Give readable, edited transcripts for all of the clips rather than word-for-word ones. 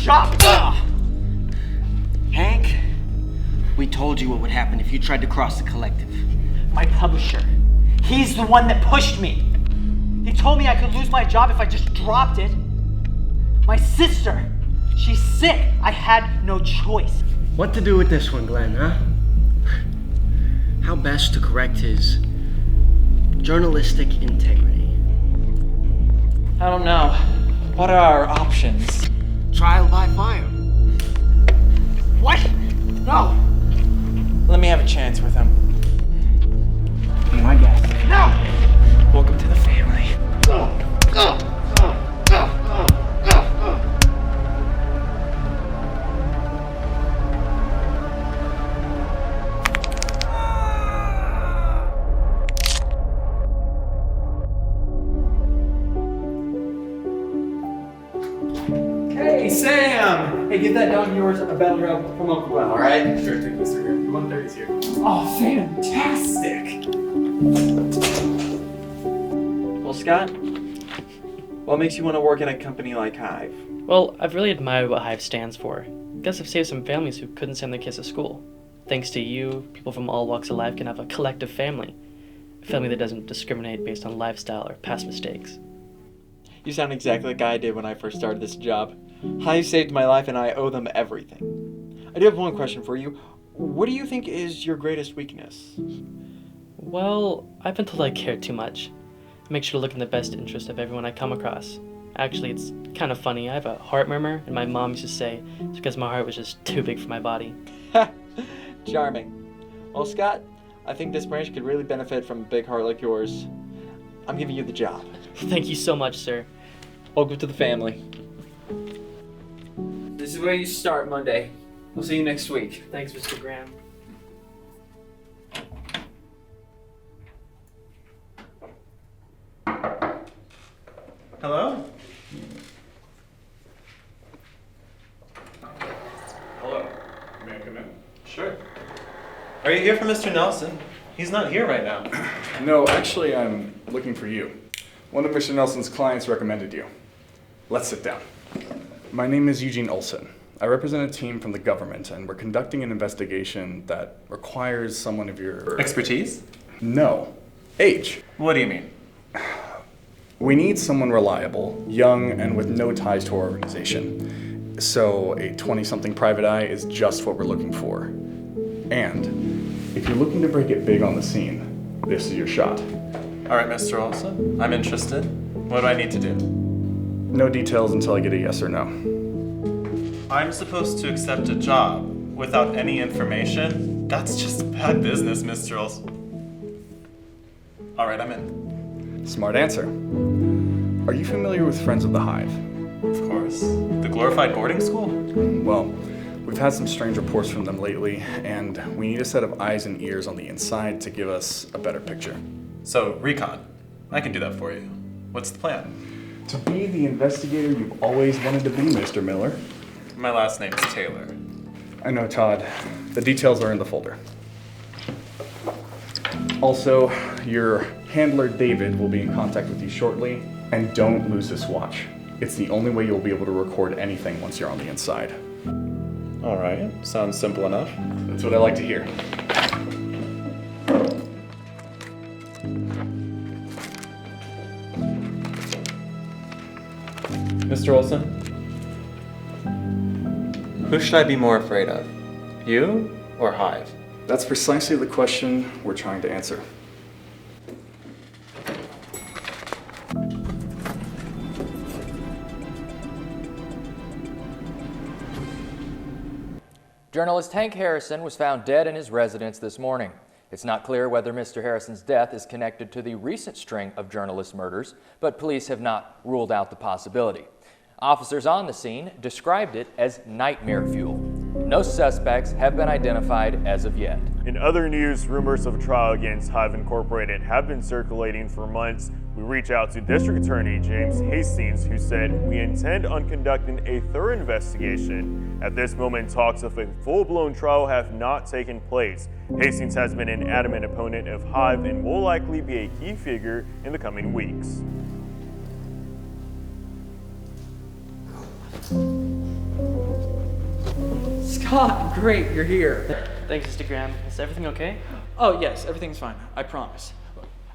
job! Hank, we told you what would happen if you tried to cross the collective. My publisher, he's the one that pushed me. He told me I could lose my job if I just dropped it. My sister, she's sick. I had no choice. What to do with this one, Glenn, huh? How best to correct his journalistic integrity? I don't know. What are our options? Trial by fire. What? No! Let me have a chance with him. Be my guest. No! Welcome to the family. Hey, Sam! Hey, give that dog of yours a battle rub from Uncle Glenn, alright? Sure thing, Mr. Graham. 130's here. Oh, fantastic! Well, Scott, what makes you want to work at a company like Hive? Well, I've really admired what Hive stands for. Guess I've saved some families who couldn't send their kids to school. Thanks to you, people from all walks of life can have a collective family. A family that doesn't discriminate based on lifestyle or past mistakes. You sound exactly like I did when I first started this job. Hive saved my life and I owe them everything. I do have one question for you. What do you think is your greatest weakness? Well, I've been told I care too much. I make sure to look in the best interest of everyone I come across. Actually, it's kind of funny. I have a heart murmur, and my mom used to say it's because my heart was just too big for my body. Charming. Well, Scott, I think this branch could really benefit from a big heart like yours. I'm giving you the job. Thank you so much, sir. Welcome to the family. This is where you start Monday. We'll see you next week. Thanks, Mr. Graham. Hello? Hello. May I come in? Sure. Are you here for Mr. Nelson? He's not here right now. No, actually, I'm looking for you. One of Mr. Nelson's clients recommended you. Let's sit down. My name is Eugene Olson. I represent a team from the government, and we're conducting an investigation that requires someone of your... Expertise? No. Age. What do you mean? We need someone reliable, young, and with no ties to our organization. So a 20-something private eye is just what we're looking for. And if you're looking to break it big on the scene, this is your shot. All right, Mr. Olson. I'm interested. What do I need to do? No details until I get a yes or no. I'm supposed to accept a job without any information? That's just bad business, Mr. Olson. All right, I'm in. Smart answer. Are you familiar with Friends of the Hive? Of course. The glorified boarding school? Well, we've had some strange reports from them lately, and we need a set of eyes and ears on the inside to give us a better picture. So, recon. I can do that for you. What's the plan? To be the investigator you've always wanted to be, Mr. Miller. My last name is Taylor. I know, Todd. The details are in the folder. Also, your handler, David, will be in contact with you shortly. And don't lose this watch. It's the only way you'll be able to record anything once you're on the inside. All right. Sounds simple enough. That's what I like to hear. Mr. Olson? Who should I be more afraid of? You or Hive? That's precisely the question we're trying to answer. Journalist Hank Harrison was found dead in his residence this morning. It's not clear whether Mr. Harrison's death is connected to the recent string of journalist murders, but police have not ruled out the possibility. Officers on the scene described it as nightmare fuel. No suspects have been identified as of yet. In other news, rumors of a trial against Hive Incorporated have been circulating for months. We reach out to District Attorney James Hastings, who said, "We intend on conducting a thorough investigation. At this moment, talks of a full-blown trial have not taken place." Hastings has been an adamant opponent of Hive and will likely be a key figure in the coming weeks. Scott, great, you're here. Thanks, Mr. Graham. Is everything okay? Oh, yes, everything's fine. I promise.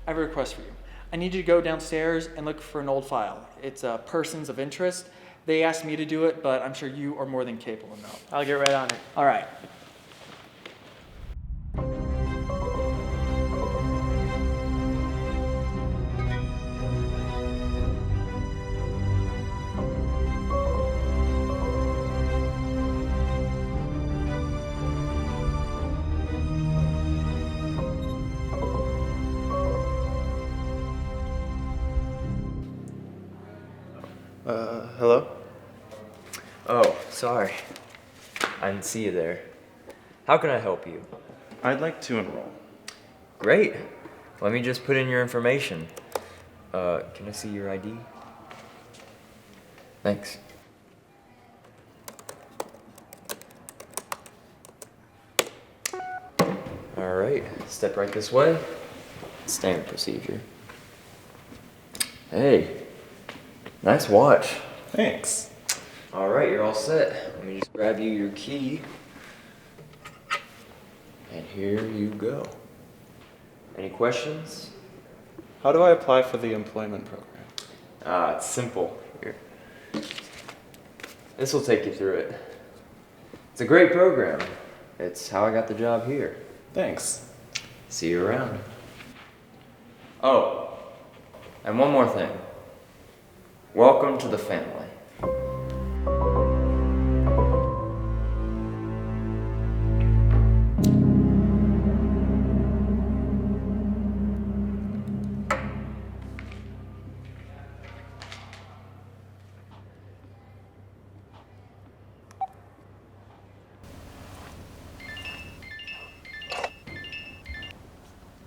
I have a request for you. I need you to go downstairs and look for an old file. It's persons of interest. They asked me to do it, but I'm sure you are more than capable enough. I'll get right on it. All right. Hello? Oh, sorry. I didn't see you there. How can I help you? I'd like to enroll. Great. Let me just put in your information. Can I see your ID? Thanks. All right, step right this way. Standard procedure. Hey, nice watch. Thanks. All right, you're all set. Let me just grab you your key. And here you go. Any questions? How do I apply for the employment program? It's simple. Here. This will take you through it. It's a great program. It's how I got the job here. Thanks. See you around. Oh, and one more thing. Welcome to the family.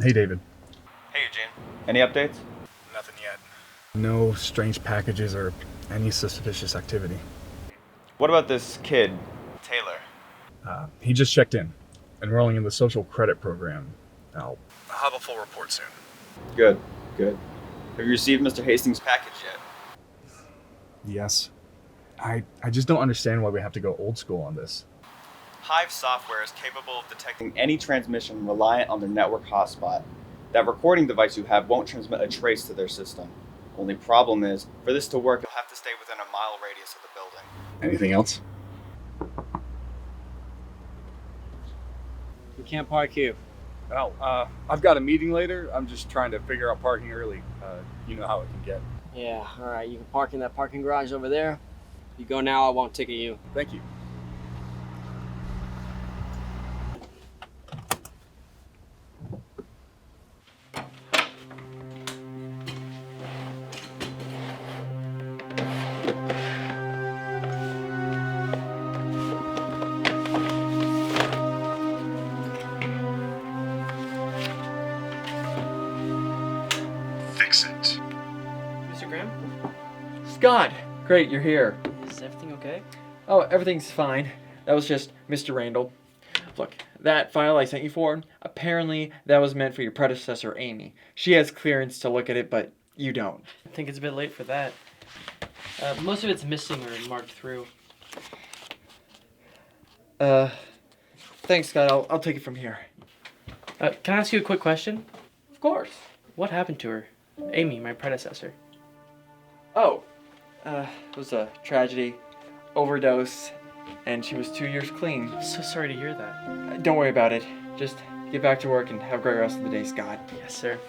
Hey, David. Hey, Eugene. Any updates? Nothing yet. No strange packages or any suspicious activity. What about this kid, Taylor? He just checked in, enrolling in the social credit program. I'll have a full report soon. Good, good. Have you received Mr. Hastings' package yet? Yes. I just don't understand why we have to go old school on this. Hive software is capable of detecting any transmission reliant on their network hotspot. That recording device you have won't transmit a trace to their system. Only problem is, for this to work, you'll have to stay within a mile radius of the building. Anything else? We can't park here. Oh, I've got a meeting later. I'm just trying to figure out parking early. You know how it can get. Yeah, all right. You can park in that parking garage over there. You go now, I won't ticket you. Thank you. Mr. Graham? Scott, great, you're here. Is everything okay? Oh, everything's fine. That was just Mr. Randall. Look, that file I sent you for, apparently that was meant for your predecessor, Amy. She has clearance to look at it, but you don't. I think it's a bit late for that. Most of it's missing or marked through. Thanks, Scott. I'll take it from here. Can I ask you a quick question? Of course. What happened to her? Amy, my predecessor. Oh, it was a tragedy, overdose, and she was 2 years clean. So sorry to hear that. Don't worry about it. Just get back to work and have a great rest of the day, Scott. Yes, sir.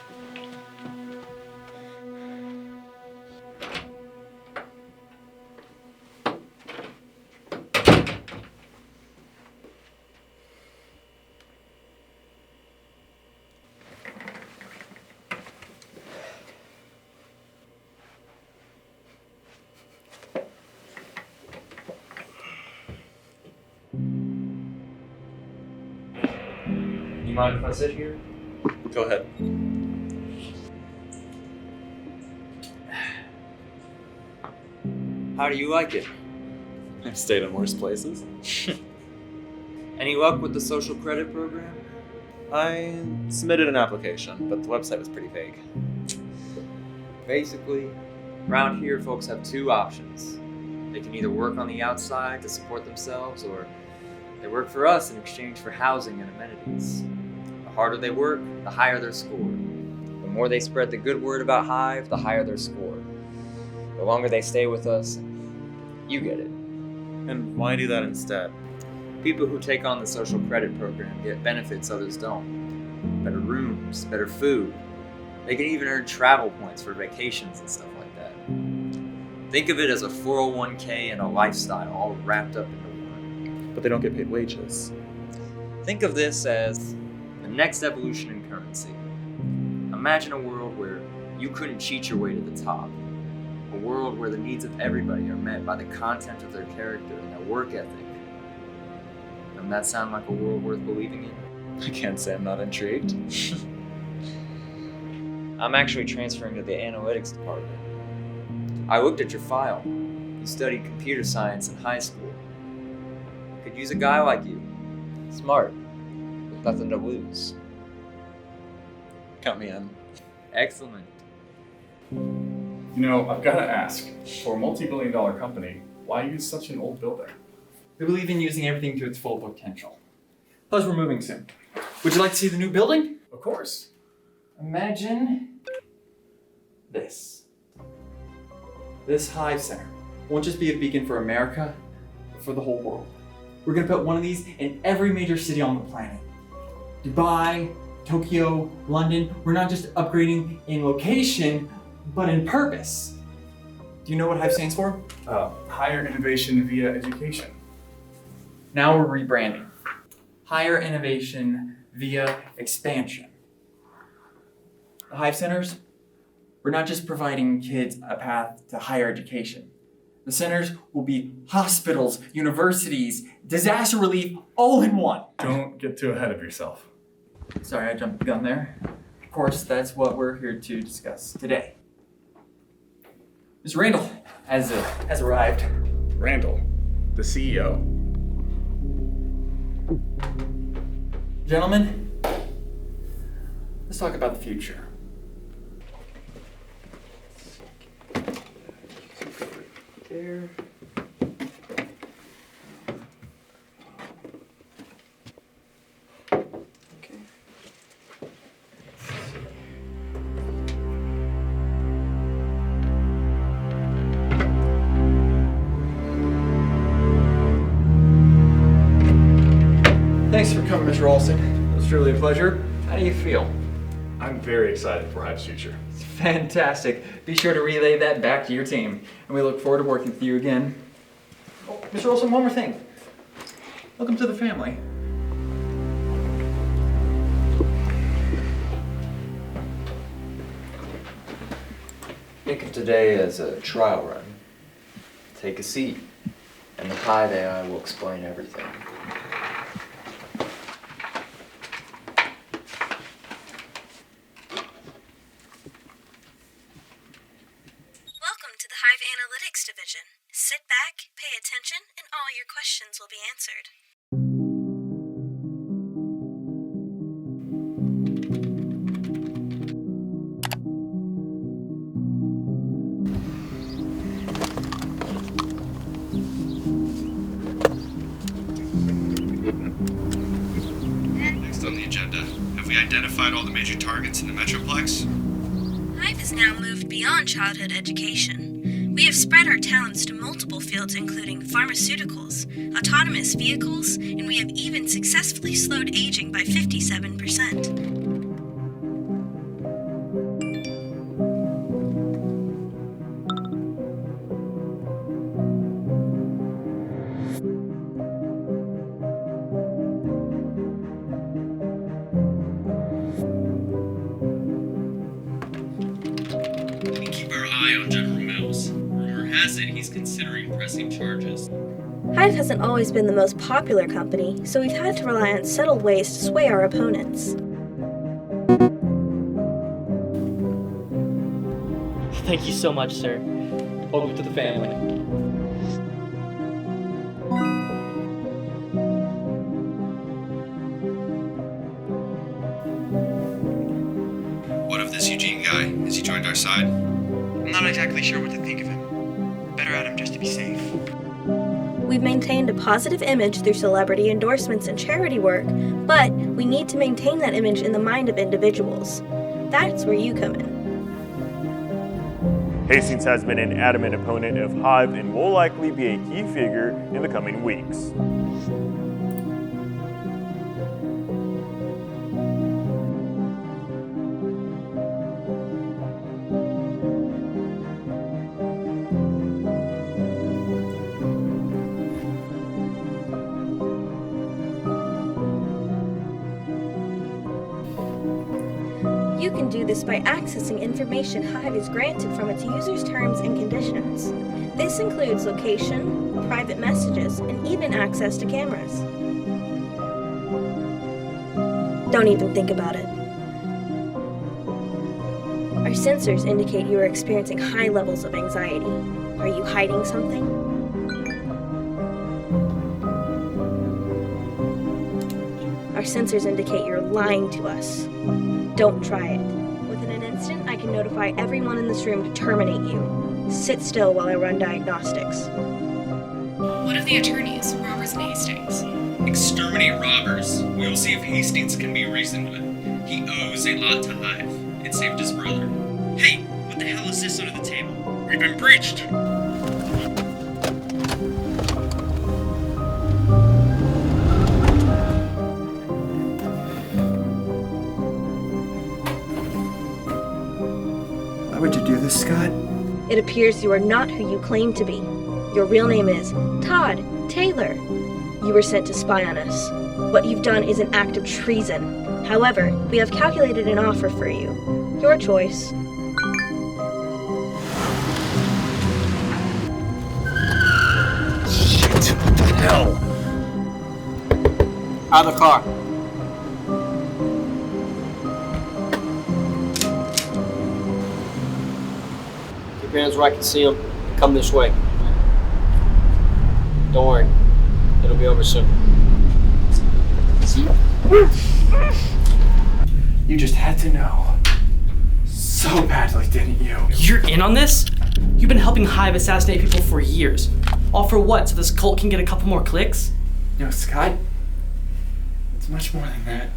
You mind if I sit here? Go ahead. How do you like it? I've stayed in worse places. Any luck with the social credit program? I submitted an application, but the website was pretty vague. Basically, around here folks have two options. They can either work on the outside to support themselves or They work for us in exchange for housing and amenities. The harder they work, the higher their score. The more they spread the good word about Hive, the higher their score. The longer they stay with us, you get it. And why do that instead? People who take on the social credit program get benefits others don't. Better rooms, better food. They can even earn travel points for vacations and stuff like that. Think of it as a 401k and a lifestyle all wrapped up into one. But they don't get paid wages. Think of this as the next evolution in currency. Imagine a world where you couldn't cheat your way to the top. A world where the needs of everybody are met by the content of their character and their work ethic. Doesn't that sound like a world worth believing in? I can't say I'm not intrigued. I'm actually transferring to the analytics department. I looked at your file. You studied computer science in high school. Could use a guy like you. Smart, with nothing to lose. Count me in. Excellent. You know, I've got to ask, for a multi-billion-dollar company, why use such an old building? We believe in using everything to its full potential. Plus, we're moving soon. Would you like to see the new building? Of course. Imagine this. This Hive Center won't just be a beacon for America, but for the whole world. We're gonna put one of these in every major city on the planet. Dubai, Tokyo, London. We're not just upgrading in location, but in purpose. Do you know what Hive stands for? Higher innovation via education. Now we're rebranding. Higher innovation via expansion. The Hive Centers, we're not just providing kids a path to higher education. The centers will be hospitals, universities, disaster relief, all in one. Don't get too ahead of yourself. Sorry, I jumped the gun there. Of course, that's what we're here to discuss today. Mr. Randall has arrived. Randall, the CEO. Gentlemen, let's talk about the future. There. Okay. Thanks for coming, Mr. Olson. It was truly a pleasure. How do you feel? I'm very excited for Hive's future. It's fantastic. Be sure to relay that back to your team. And we look forward to working with you again. Oh, Mr. Olson, one more thing. Welcome to the family. Think of today as a trial run. Take a seat, and the Hive AI will explain everything. Welcome to the Hive Analytics Division. Sit back, pay attention, and all your questions will be answered. Next on the agenda, have we identified all the major targets in the Metroplex? Hive has now moved beyond childhood education. We have spread our talents to multiple fields including pharmaceuticals, autonomous vehicles, and we have even successfully slowed aging by 57%. We keep our eye on General Mills. Rumor has it he's considering pressing charges. Hive hasn't always been the most popular company, so we've had to rely on subtle ways to sway our opponents. Thank you so much, sir. Welcome to the family. What of this Eugene guy? Has he joined our side? I'm not exactly sure what to think of him. Better at him just to be safe. We've maintained a positive image through celebrity endorsements and charity work, but we need to maintain that image in the mind of individuals. That's where you come in. Hastings has been an adamant opponent of Hive and will likely be a key figure in the coming weeks. You can do this by accessing information Hive is granted from its users' terms and conditions. This includes location, private messages, and even access to cameras. Don't even think about it. Our sensors indicate you are experiencing high levels of anxiety. Are you hiding something? Our sensors indicate you're lying to us. Don't try it. Within an instant, I can notify everyone in this room to terminate you. Sit still while I run diagnostics. What of the attorneys, Roberts and Hastings? Exterminate Roberts. We will see if Hastings can be reasoned with. He owes a lot to Hive. It saved his brother. Hey, what the hell is this under the table? We've been breached! Why would you do this, Scott? It appears you are not who you claim to be. Your real name is Todd Taylor. You were sent to spy on us. What you've done is an act of treason. However, we have calculated an offer for you. Your choice. Shit, what the hell? Out of the car. Keep your hands where I can see them. Come this way. Don't worry. It'll be over soon. You just had to know. So badly, didn't you? You're in on this? You've been helping Hive assassinate people for years. All for what? So this cult can get a couple more clicks? No, Scott. It's much more than that.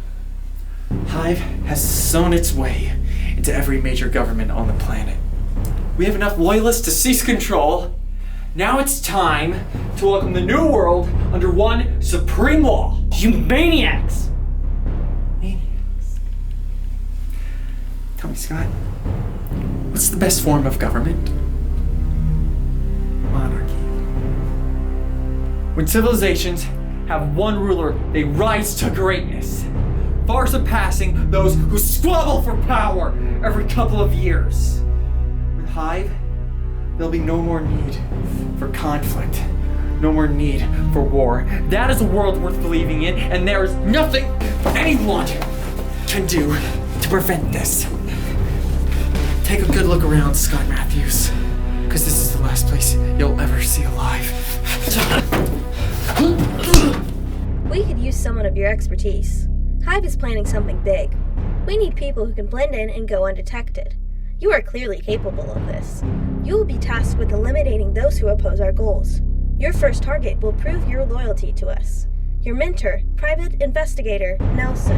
Hive has sown its way into every major government on the planet. We have enough loyalists to seize control. Now it's time to welcome the new world under one supreme law. You maniacs! Tell me, Scott, what's the best form of government? Monarchy. When civilizations have one ruler, they rise to greatness, far surpassing those who squabble for power every couple of years. With Hive, there'll be no more need for conflict, no more need for war. That is a world worth believing in, and there is nothing anyone can do to prevent this. Take a good look around, Scott Matthews, because this is the last place you'll ever see alive. We could use someone of your expertise. Hive is planning something big. We need people who can blend in and go undetected. You are clearly capable of this. You will be tasked with eliminating those who oppose our goals. Your first target will prove your loyalty to us. Your mentor, Private Investigator Nelson.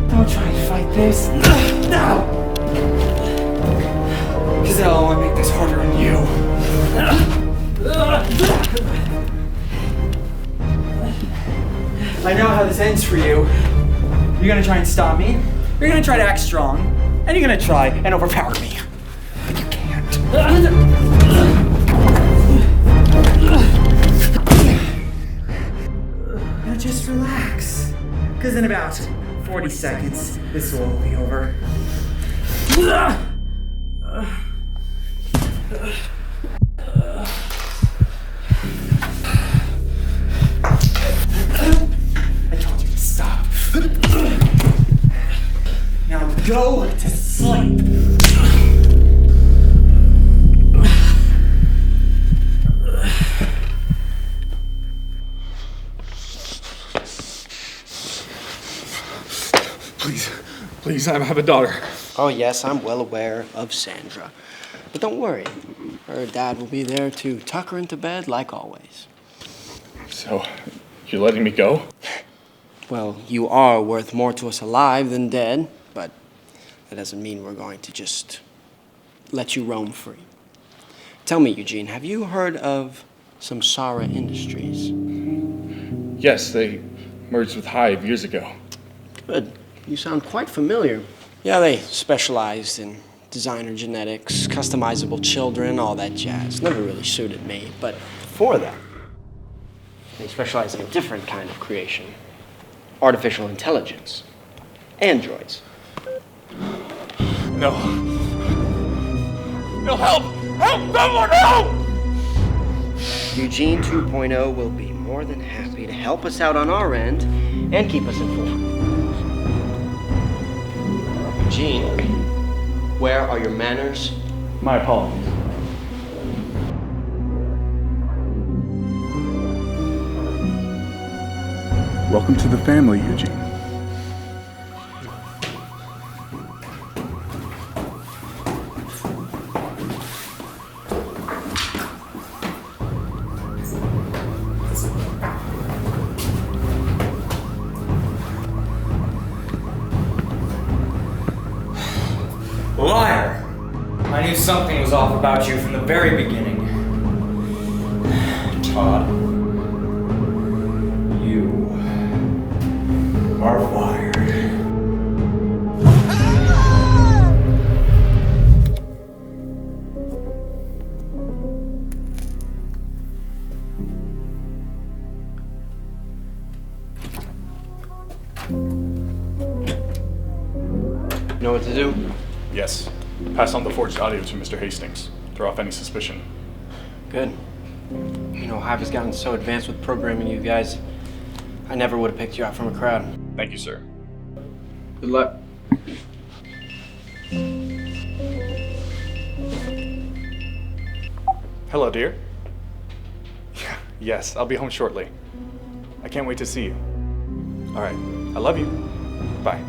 Don't try to fight this. No! Because that'll only make this harder on you. I know how this ends for you. You're gonna try and stop me. You're gonna try to act strong. And you're gonna try and overpower me. But you can't. relax. Because in about 40 seconds, this will be over. I told you to stop. Now go to sleep. Please, I have a daughter. Oh, yes, I'm well aware of Sandra. But don't worry. Her dad will be there to tuck her into bed like always. So, you're letting me go? Well, you are worth more to us alive than dead, but that doesn't mean we're going to just let you roam free. Tell me, Eugene, have you heard of Samsara Industries? Yes, they merged with Hive years ago. Good. You sound quite familiar. Yeah, they specialized in designer genetics, customizable children, all that jazz. Never really suited me, but before that, they specialized in a different kind of creation. Artificial intelligence. Androids. No. No, help! Help! Someone help! Eugene 2.0 will be more than happy to help us out on our end and keep us informed. Eugene, where are your manners? My apologies. Welcome to the family, Eugene. Liar! I knew something was off about you from the very beginning. Todd, you are fired. Know what to do? Yes. Pass on the forged audio to Mr. Hastings. Throw off any suspicion. Good. You know, Hive has gotten so advanced with programming you guys, I never would have picked you out from a crowd. Thank you, sir. Good luck. Hello, dear. Yes, I'll be home shortly. I can't wait to see you. All right. I love you. Bye.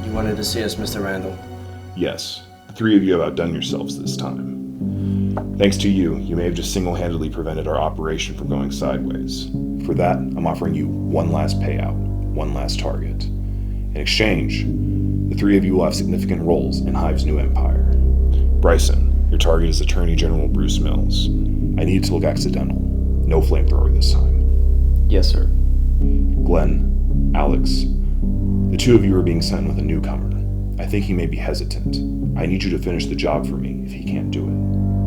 You wanted to see us, Mr. Randall? Yes, the three of you have outdone yourselves this time. Thanks to you, you may have just single-handedly prevented our operation from going sideways. For that, I'm offering you one last payout, one last target. In exchange, the three of you will have significant roles in Hive's new empire. Bryson, your target is Attorney General Bruce Mills. I need it to look accidental. No flamethrower this time. Yes, sir. Glenn, Alex, the two of you are being sent with a newcomer. I think he may be hesitant. I need you to finish the job for me if he can't do it.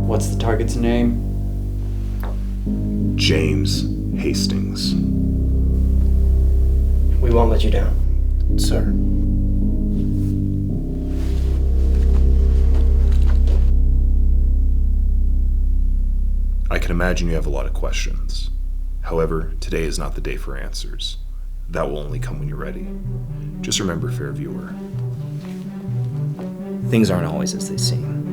What's the target's name? James Hastings. We won't let you down, sir. I can imagine you have a lot of questions. However, today is not the day for answers. That will only come when you're ready. Just remember, fair viewer. Things aren't always as they seem.